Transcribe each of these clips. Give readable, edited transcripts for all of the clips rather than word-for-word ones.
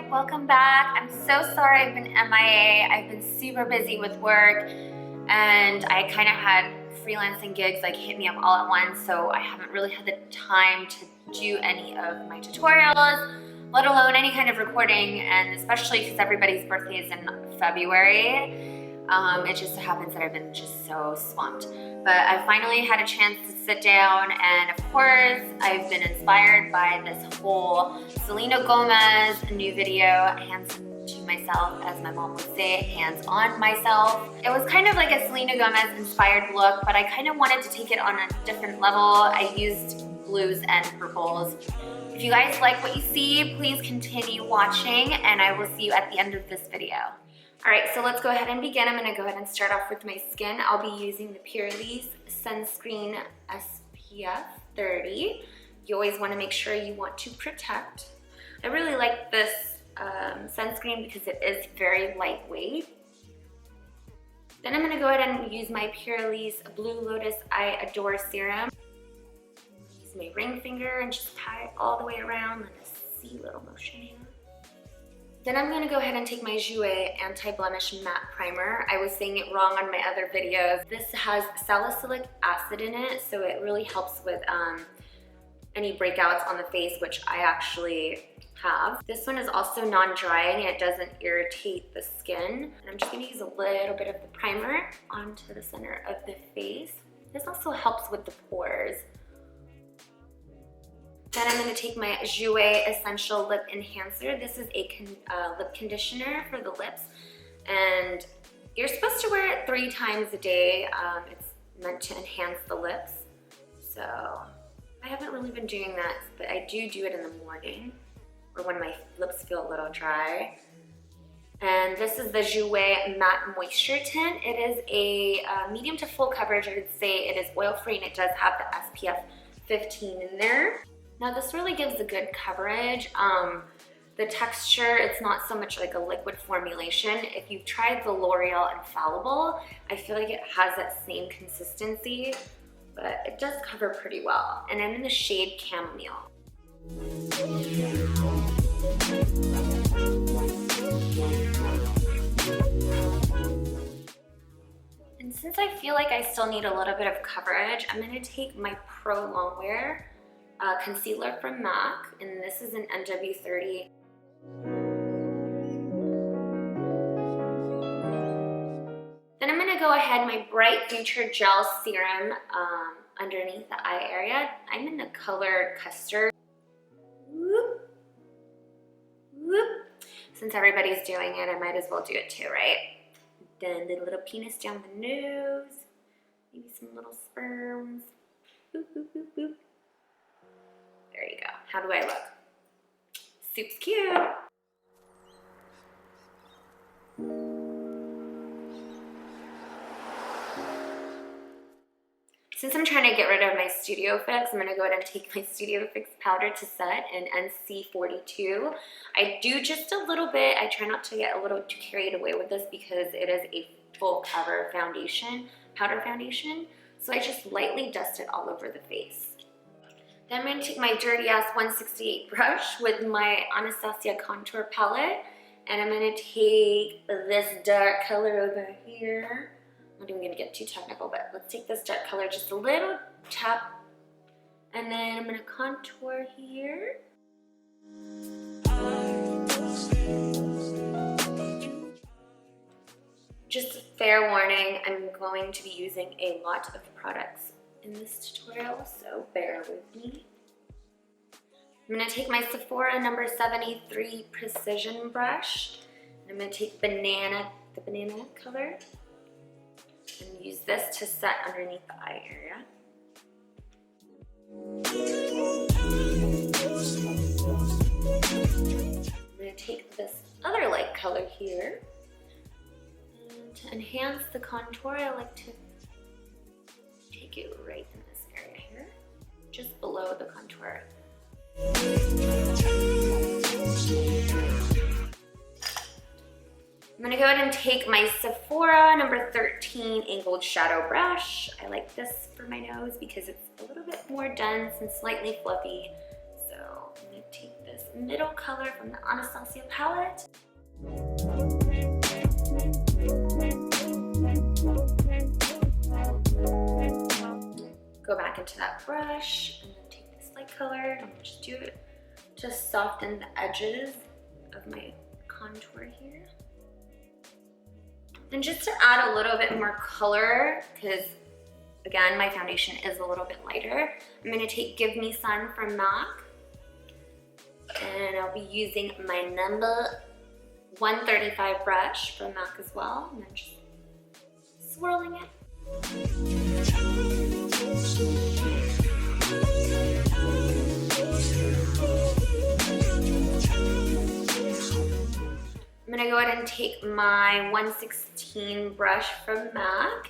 welcome back. I'm so sorry I've been MIA. I've been super busy with work and I kind of had freelancing gigs like hit me up all at once, so I haven't really had the time to do any of my tutorials, let alone any kind of recording, and especially because everybody's birthday is in February. It just happens that I've been just so swamped. But I finally had a chance to sit down, and of course, I've been inspired by this whole Selena Gomez new video, hands to myself, as my mom would say, hands on myself. It was kind of like a Selena Gomez inspired look, but I kind of wanted to take it on a different level. I used blues and purples. If you guys like what you see, please continue watching, and I will see you at the end of this video. All right, so let's go ahead and begin. I'm gonna go ahead and start off with my skin. I'll be using the Pūr-Lisse Sunscreen SPF 30. You always wanna make sure you want to protect. I really like this sunscreen because it is very lightweight. Then I'm gonna go ahead and use my Pūr-Lisse Blue Lotus I Adore Serum. Use my ring finger and just tie it all the way around in a C little motion here. Then I'm gonna go ahead and take my Jouer Anti-Blemish Matte Primer. I was saying it wrong on my other videos. This has salicylic acid in it, so it really helps with any breakouts on the face, which I actually have. This one is also non-drying and it doesn't irritate the skin. And I'm just gonna use a little bit of the primer onto the center of the face. This also helps with the pores. Then I'm going to take my Jouer Essential Lip Enhancer. This is a lip conditioner for the lips, and you're supposed to wear it 3 times a day. It's meant to enhance the lips, so I haven't really been doing that, but I do it in the morning or when my lips feel a little dry. And this is the Jouer Matte Moisture Tint. It is a medium to full coverage. I would say it is oil-free and it does have the SPF 15 in there. Now this really gives a good coverage. The texture, it's not so much like a liquid formulation. If you've tried the L'Oreal Infallible, I feel like it has that same consistency, but it does cover pretty well. And I'm in the shade Chamomile. And since I feel like I still need a little bit of coverage, I'm gonna take my Pro Longwear concealer from MAC, and this is an NW30. Then I'm going to go ahead, my Bright Future Gel Serum underneath the eye area. I'm in the color Custard. Whoop. Whoop. Since everybody's doing it, I might as well do it too, right? Then the little penis down the nose, maybe some little sperms. Boop, boop, boop, boop. There you go. How do I look? Super cute. Since I'm trying to get rid of my Studio Fix, I'm going to go ahead and take my Studio Fix powder to set in NC42. I do just a little bit. I try not to get a little too carried away with this because it is a full cover foundation, powder foundation. So I just lightly dust it all over the face. Then I'm going to take my dirty ass 168 brush with my Anastasia contour palette, and I'm going to take this dark color over here. I'm not even going to get too technical, but let's take this dark color, just a little tap, and then I'm going to contour here. Just a fair warning, I'm going to be using a lot of products in this tutorial, so bear with me. I'm going to take my Sephora number 73 Precision brush, and I'm going to take the banana color, and use this to set underneath the eye area. I'm going to take this other light color here, and to enhance the contour, I like to take it right in this area here, just below the contour. I'm gonna go ahead and take my Sephora number 13 angled shadow brush. I like this for my nose because it's a little bit more dense and slightly fluffy. So I'm gonna take this middle color from the Anastasia palette. Go back into that brush and then take this light color and just do it to soften the edges of my contour here. And just to add a little bit more color, because again, my foundation is a little bit lighter, I'm gonna take Give Me Sun from MAC, and I'll be using my number 135 brush from MAC as well, and then just swirling it. I'm gonna go ahead and take my 116 brush from MAC,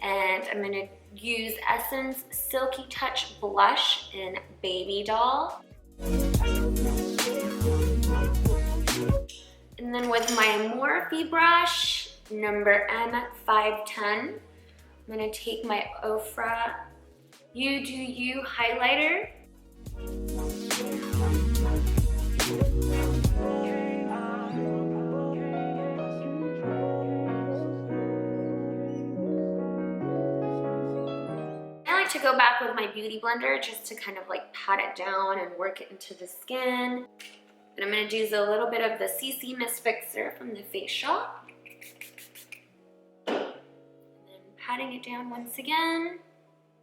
and I'm gonna use Essence Silky Touch Blush in Babydoll. And then with my Morphe brush, number M510, I'm gonna take my Ofra You Do You highlighter. To go back with my beauty blender just to kind of like pat it down and work it into the skin. And I'm going to use a little bit of the CC Mist Fixer from the Face Shop. And then patting it down once again,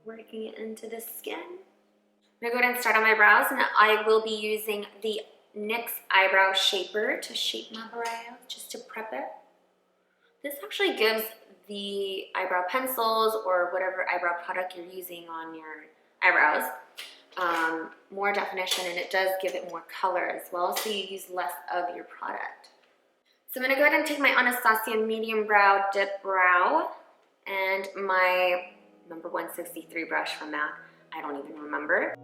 working it into the skin. I'm going to go ahead and start on my brows, and I will be using the NYX Eyebrow Shaper to shape my brows, just to prep it. This actually gives the eyebrow pencils or whatever eyebrow product you're using on your eyebrows more definition, and it does give it more color as well, so you use less of your product. So I'm going to go ahead and take my Anastasia Medium Brow Dip Brow and my number 163 brush from MAC. I don't even remember.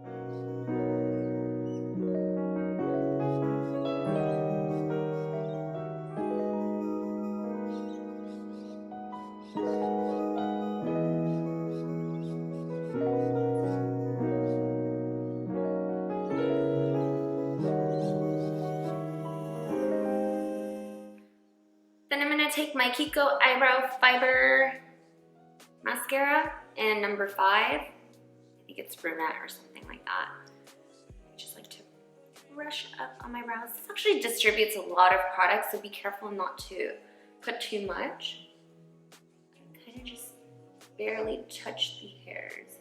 Then I'm going to take my Kiko Eyebrow Fiber Mascara in number 5. I think it's brunette or something like that. I just like to brush up on my brows. This actually distributes a lot of product, so be careful not to put too much. Kind of just barely touch the hairs.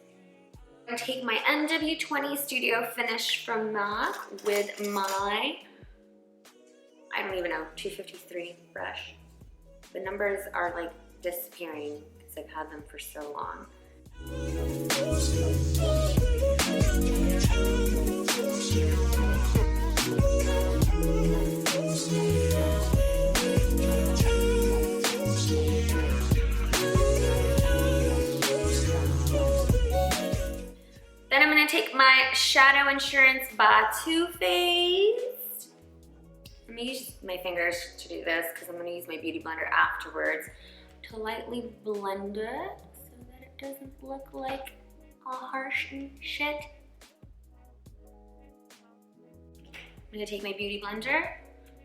I'm going to take my NW20 Studio Finish from MAC with my, I don't even know, 253 brush. The numbers are like disappearing because I've had them for so long. Then I'm going to take my Shadow Insurance by Too Faced. I'm going to use my fingers to do this because I'm going to use my beauty blender afterwards to lightly blend it so that it doesn't look like all harsh and shit. I'm going to take my beauty blender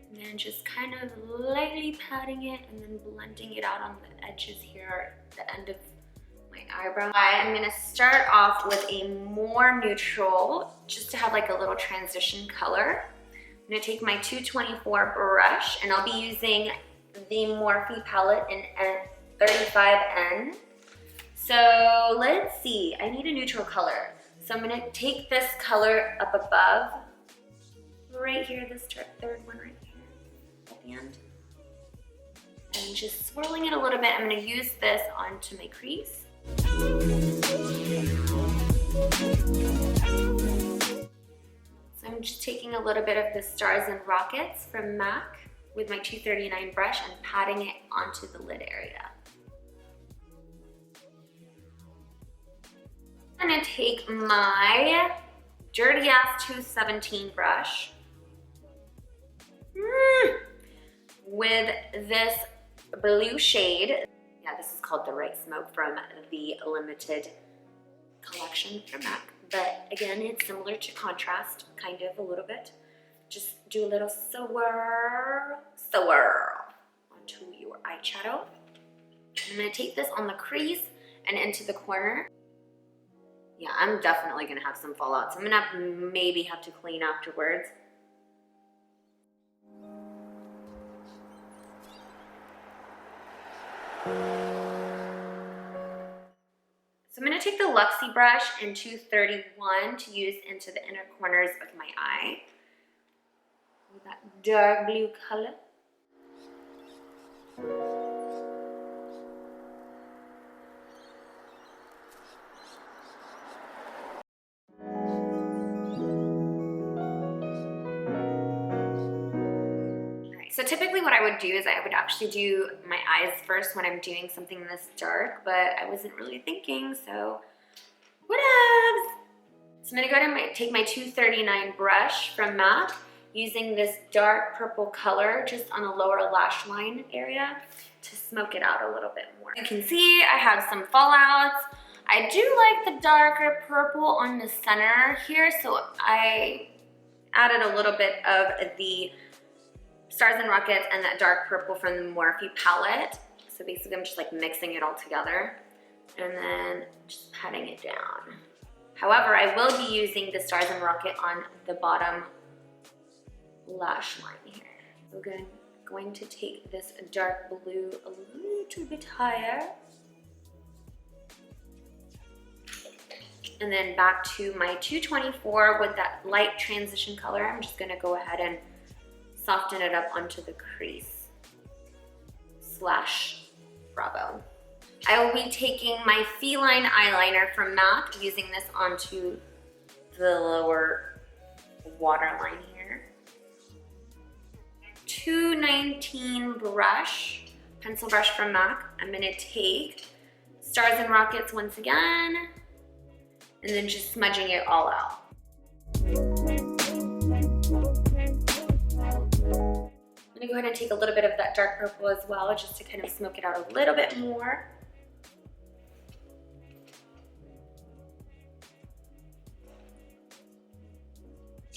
and then just kind of lightly patting it and then blending it out on the edges here at the end of my eyebrow. I'm going to start off with a more neutral, just to have like a little transition color. I'm going to take my 224 brush, and I'll be using the Morphe palette in 35N. So let's see, I need a neutral color. So I'm going to take this color up above, right here, this third one right here at the end. And just swirling it a little bit, I'm going to use this onto my crease. So I'm just taking a little bit of the Stars and Rockets from MAC with my 239 brush and patting it onto the lid area. I'm going to take my dirty ass 217 brush with this blue shade. Yeah, this is called The Right Smoke from the limited collection from MAC. But again, it's similar to Contrast, kind of a little bit. Just do a little swirl onto your eyeshadow. I'm gonna take this on the crease and into the corner. Yeah, I'm definitely gonna have some fallout, so I'm gonna maybe have to clean afterwards. So I'm going to take the Luxie brush in 231 to use into the inner corners of my eye with that dark blue color. So typically what I would do is I would actually do my eyes first when I'm doing something this dark, but I wasn't really thinking, so whatevs. So I'm gonna go ahead and take my 239 brush from MAC, using this dark purple color just on the lower lash line area to smoke it out a little bit more. You can see I have some fallouts. I do like the darker purple on the center here, so I added a little bit of the Stars and Rockets and that dark purple from the Morphe palette. So basically I'm just like mixing it all together and then just patting it down. However, I will be using the Stars and Rocket on the bottom lash line here. So again, going to take this dark blue a little bit higher. And then back to my 224 with that light transition color. I'm just gonna go ahead and soften it up onto the crease / brow. I will be taking my Feline eyeliner from MAC, using this onto the lower waterline here. 219 brush, pencil brush from MAC. I'm gonna take Stars and Rockets once again, and then just smudging it all out. I'm gonna go ahead and take a little bit of that dark purple as well, just to kind of smoke it out a little bit more.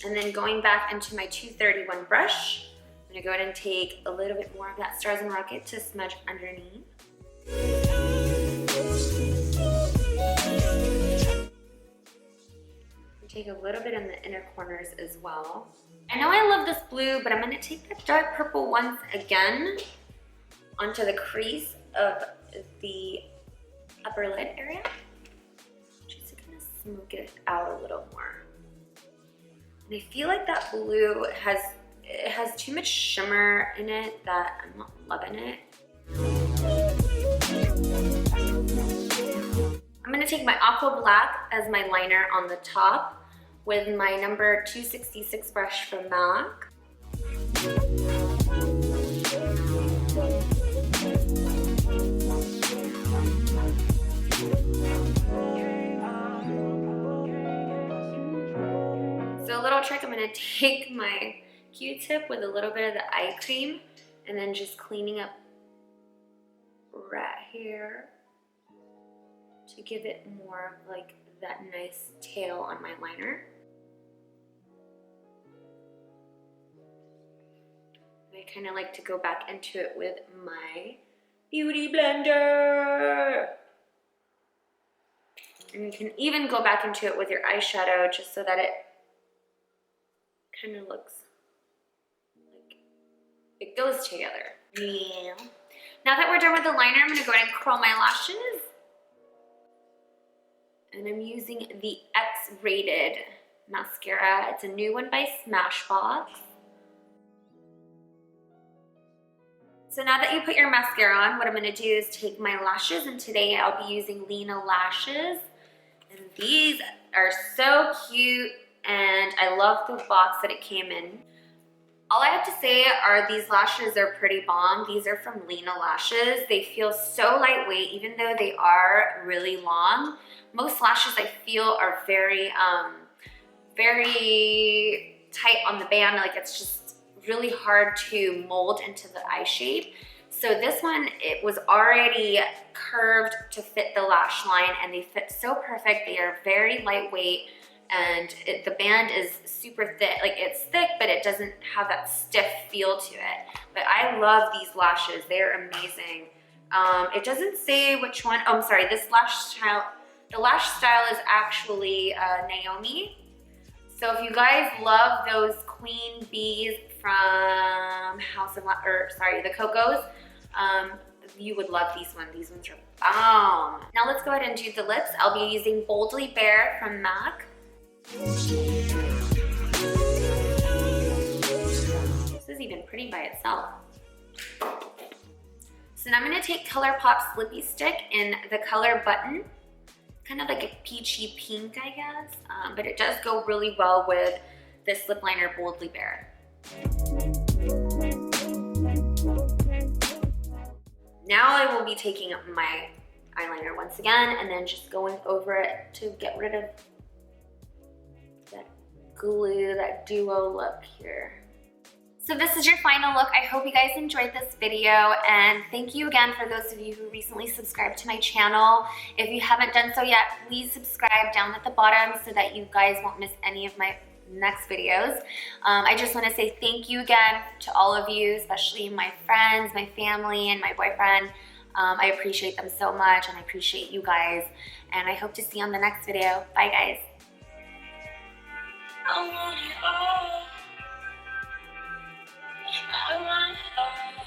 And then going back into my 231 brush, I'm gonna go ahead and take a little bit more of that Stars and Rocket to smudge underneath. Take a little bit in the inner corners as well. I know I love this blue, but I'm gonna take that dark purple once again onto the crease of the upper lid area, just to kind of smoke it out a little more. And I feel like that blue has too much shimmer in it that I'm not loving it. I'm gonna take my Aqua Black as my liner on the top with my number 266 brush from MAC. So a little trick, I'm gonna take my Q-tip with a little bit of the eye cream and then just cleaning up right here to give it more of like that nice tail on my liner. I kind of like to go back into it with my beauty blender. And you can even go back into it with your eyeshadow just so that it kind of looks like it goes together. Yeah. Now that we're done with the liner, I'm going to go ahead and curl my lashes. And I'm using the X-Rated mascara. It's a new one by Smashbox. So now that you put your mascara on, what I'm gonna do is take my lashes, and today I'll be using Lena lashes. And these are so cute, and I love the box that it came in. All I have to say are these lashes are pretty bomb. These are from Lena lashes. They feel so lightweight, even though they are really long. Most lashes I feel are very, very tight on the band. Like it's just really hard to mold into the eye shape. So this one, it was already curved to fit the lash line, and they fit so perfect. They are very lightweight, and the band is super thick. Like, it's thick, but it doesn't have that stiff feel to it. But I love these lashes. They're amazing. It doesn't say which one. Oh, I'm sorry. This lash style, the lash style is actually Naomi. So if you guys love those queen bees from the Cocos, you would love these ones. These ones are bomb. Now let's go ahead and do the lips. I'll be using Boldly Bare from MAC. This is even pretty by itself. So now I'm gonna take ColourPop's Lippy Stick in the color Button. Kind of like a peachy pink, I guess, but it does go really well with this lip liner Boldly Bare. Now I will be taking my eyeliner once again and then just going over it to get rid of that glue, that duo look here. So this is your final look. I hope you guys enjoyed this video, and thank you again for those of you who recently subscribed to my channel. If you haven't done so yet, please subscribe down at the bottom so that you guys won't miss any of my next videos. I just want to say thank you again to all of you, especially my friends, my family, and my boyfriend. I appreciate them so much, and I appreciate you guys, and I hope to see you on the next video. Bye, guys. I want it all. I want it all.